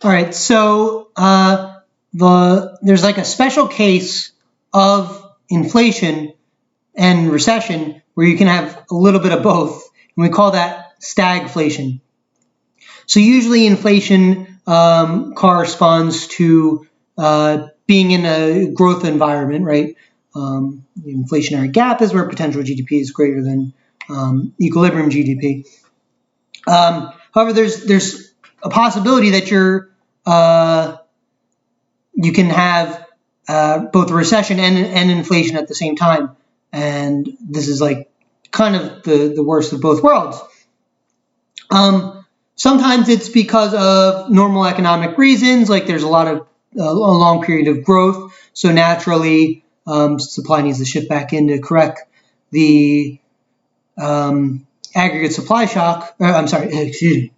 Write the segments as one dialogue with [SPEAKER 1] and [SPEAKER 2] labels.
[SPEAKER 1] All right, so there's like a special case of inflation and recession where you can have a little bit of both, and we call that stagflation. So usually inflation corresponds to being in a growth environment, right? The inflationary gap is where potential GDP is greater than equilibrium GDP. However, there's a possibility that you can have both a recession and inflation at the same time, and this is like kind of the worst of both worlds. Sometimes it's because of normal economic reasons, like there's a long period of growth, so naturally supply needs to shift back in to correct the aggregate supply shock. Excuse me.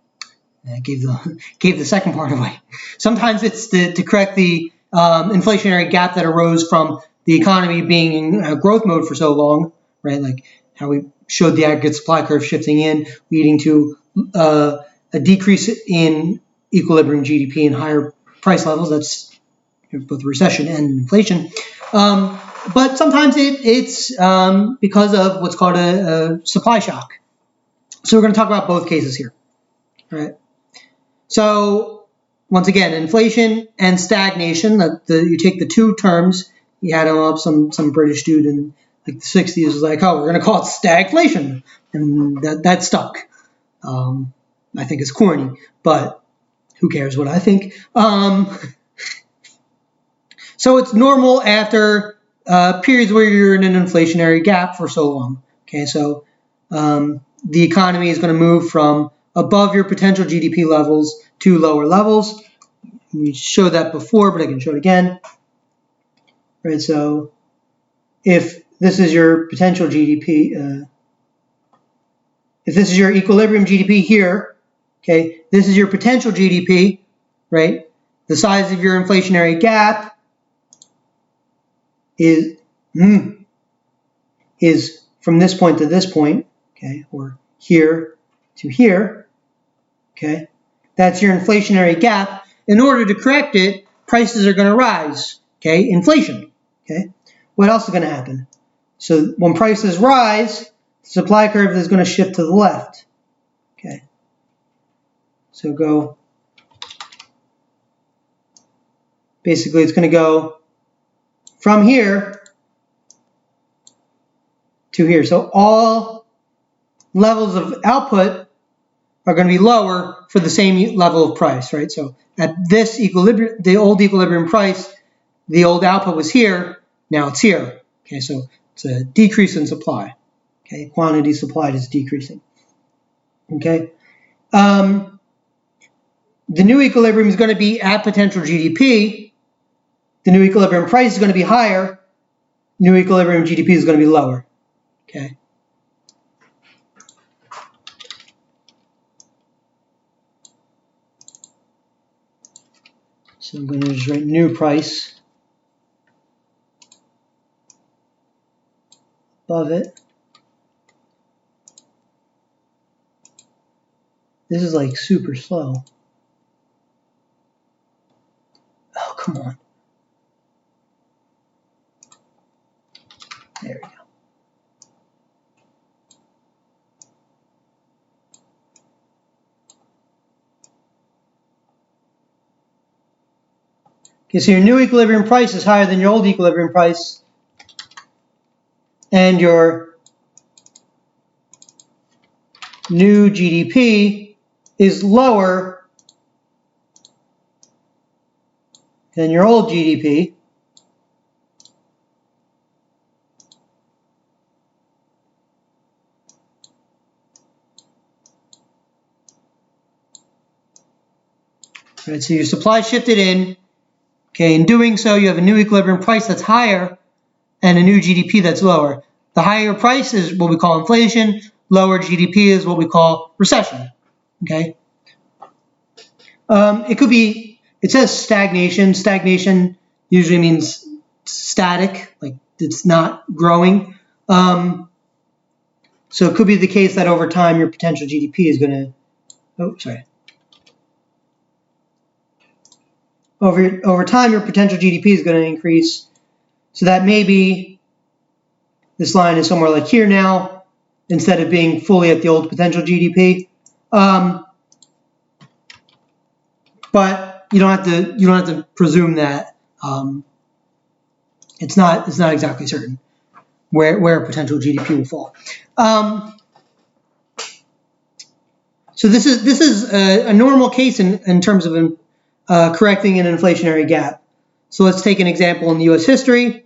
[SPEAKER 1] I gave the second part away. Sometimes it's to correct the inflationary gap that arose from the economy being in growth mode for so long, right? Like how we showed the aggregate supply curve shifting in, leading to a decrease in equilibrium GDP and higher price levels. That's both recession and inflation. But sometimes it's because of what's called a supply shock. So we're going to talk about both cases here. All right. So once again, inflation and stagnation. You take the two terms, you add them up. Some British dude in like the 60s was like, "Oh, we're going to call it stagflation," and that stuck. I think it's corny, but who cares what I think? So it's normal after periods where you're in an inflationary gap for so long. Okay, so the economy is going to move from above your potential GDP levels to lower levels. We showed that before, but I can show it again. Right, so if this is your potential GDP, if this is your equilibrium GDP here, okay, this is your potential GDP, right? The size of your inflationary gap is from this point to this point, okay, or here to here, okay? That's your inflationary gap. In order to correct it, prices are going to rise, okay? Inflation, okay? What else is going to happen? So when prices rise, the supply curve is going to shift to the left, okay? So basically it's going to go from here to here. So all levels of output are going to be lower for the same level of price, right? So at this equilibrium, the old equilibrium price, the old output was here, now it's here. Okay, so it's a decrease in supply. Okay, quantity supplied is decreasing. Okay, the new equilibrium is going to be at potential GDP. The new equilibrium price is going to be higher. New equilibrium GDP is going to be lower. Okay. So I'm going to just write new price above it. This is like super slow. Oh, come on. There we go. Okay, so your new equilibrium price is higher than your old equilibrium price, and your new GDP is lower than your old GDP. Right, so your supply shifted in. Okay, in doing so, you have a new equilibrium price that's higher and a new GDP that's lower. The higher price is what we call inflation. Lower GDP is what we call recession. Okay. It could be. It says stagnation. Stagnation usually means static, like it's not growing. So it could be the case that over time your potential GDP is going to. Oh, sorry. over time, your potential GDP is going to increase. So that maybe this line is somewhere like here now, instead of being fully at the old potential GDP. But you don't have to presume that. It's not exactly certain where potential GDP will fall. So this is a normal case in terms of correcting an inflationary gap. So let's take an example in U.S. history.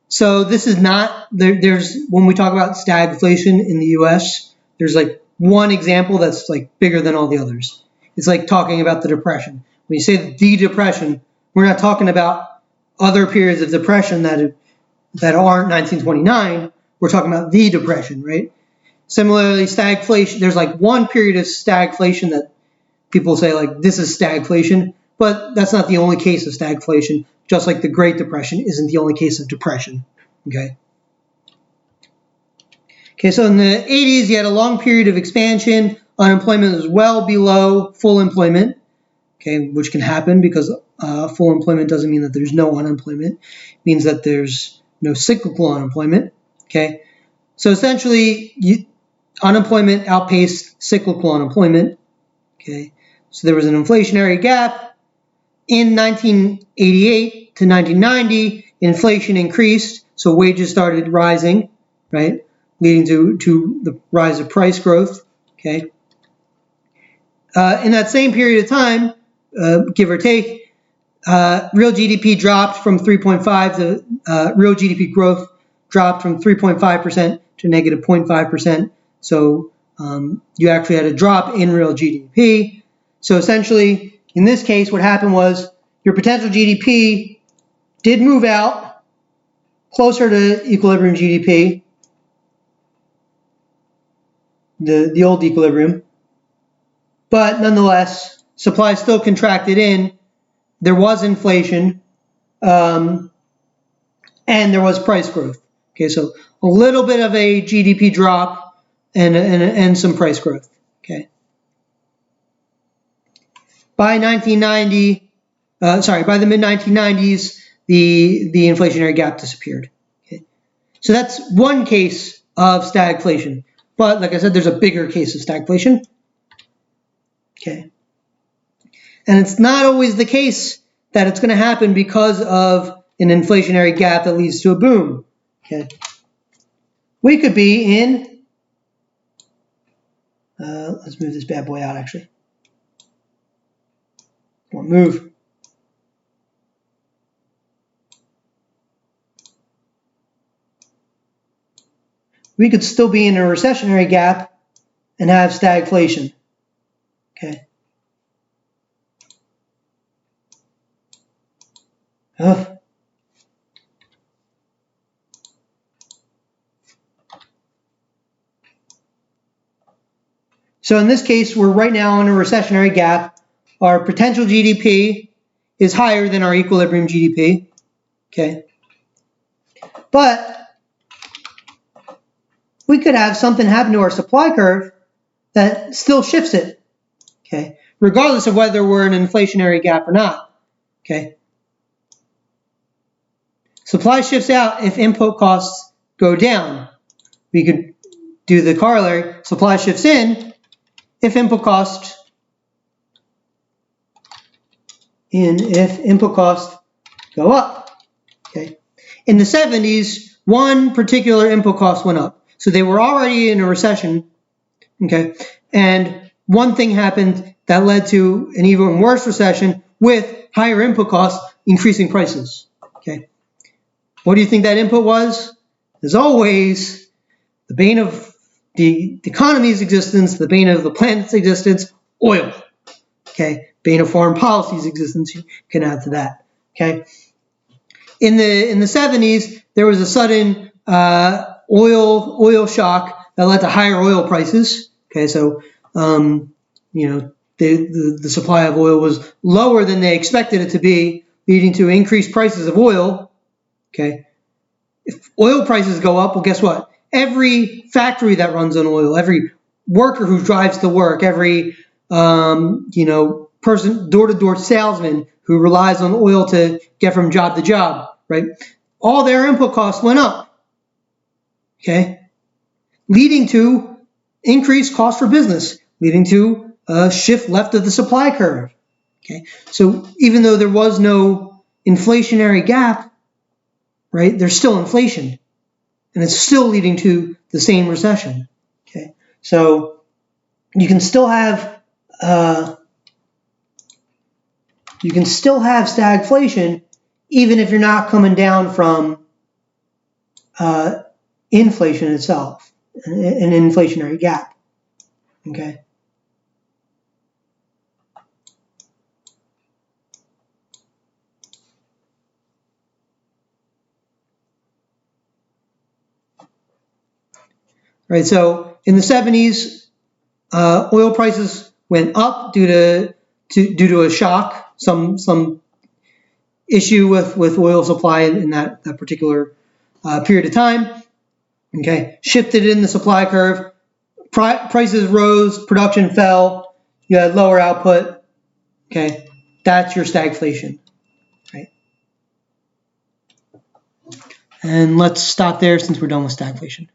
[SPEAKER 1] So this is not, there's, when we talk about stagflation in the U.S., there's like one example that's like bigger than all the others. It's like talking about the Depression. When you say the Depression, we're not talking about other periods of depression that aren't 1929. We're talking about the Depression, right? Similarly, stagflation, there's like one period of stagflation that people say like this is stagflation, but that's not the only case of stagflation, just like the Great Depression isn't the only case of depression, okay? Okay, so in the 80s, you had a long period of expansion. Unemployment was well below full employment, okay, which can happen because full employment doesn't mean that there's no unemployment. It means that there's no cyclical unemployment, okay? So essentially, unemployment outpaced cyclical unemployment, okay? So there was an inflationary gap. In 1988 to 1990, inflation increased, so wages started rising, right? Leading to the rise of price growth, okay? In that same period of time, give or take, real GDP dropped from 3.5 to real GDP growth dropped from 3.5% to negative 0.5%. So you actually had a drop in real GDP. So essentially, in this case, what happened was your potential GDP did move out closer to equilibrium GDP, the old equilibrium, but nonetheless, supply still contracted in. There was inflation, and there was price growth. Okay, so a little bit of a GDP drop and some price growth. Okay. By the mid-1990s, the inflationary gap disappeared. Okay. So that's one case of stagflation. But like I said, there's a bigger case of stagflation. Okay. And it's not always the case that it's going to happen because of an inflationary gap that leads to a boom. Okay. We could be in, let's move this bad boy out actually. Won't move. We could still be in a recessionary gap and have stagflation. Okay. Ugh. So in this case, we're right now in a recessionary gap. Our potential GDP is higher than our equilibrium GDP. Okay. But we could have something happen to our supply curve that still shifts it. Okay. Regardless of whether we're in an inflationary gap or not. Okay. Supply shifts out if input costs go down. We could do the corollary. Supply shifts in if input costs go up. Okay. In the 70s, one particular input cost went up. So they were already in a recession. Okay. And one thing happened that led to an even worse recession with higher input costs increasing prices. Okay. What do you think that input was? As always, the bane of the economy's existence, the bane of the planet's existence, oil. Okay. Bane of foreign policy's existence, you can add to that. Okay. In the 70s, there was a sudden oil shock that led to higher oil prices. Okay, so the supply of oil was lower than they expected it to be, leading to increased prices of oil. Okay, if oil prices go up, well, guess what? Every factory that runs on oil, every worker who drives to work, every person person, door-to-door salesman who relies on oil to get from job to job, right? All their input costs went up, okay? Leading to increased cost for business, leading to a shift left of the supply curve, okay? So even though there was no inflationary gap, right, there's still inflation, and it's still leading to the same recession, okay? So you can still have stagflation even if you're not coming down from inflation itself, an inflationary gap, okay? Right, so in the 70s, oil prices went up due to a shock, some issue with oil supply in that particular period of time. Okay, shifted in the supply curve, prices rose, production fell, you had lower output. Okay, that's your stagflation, right? And let's stop there since we're done with stagflation.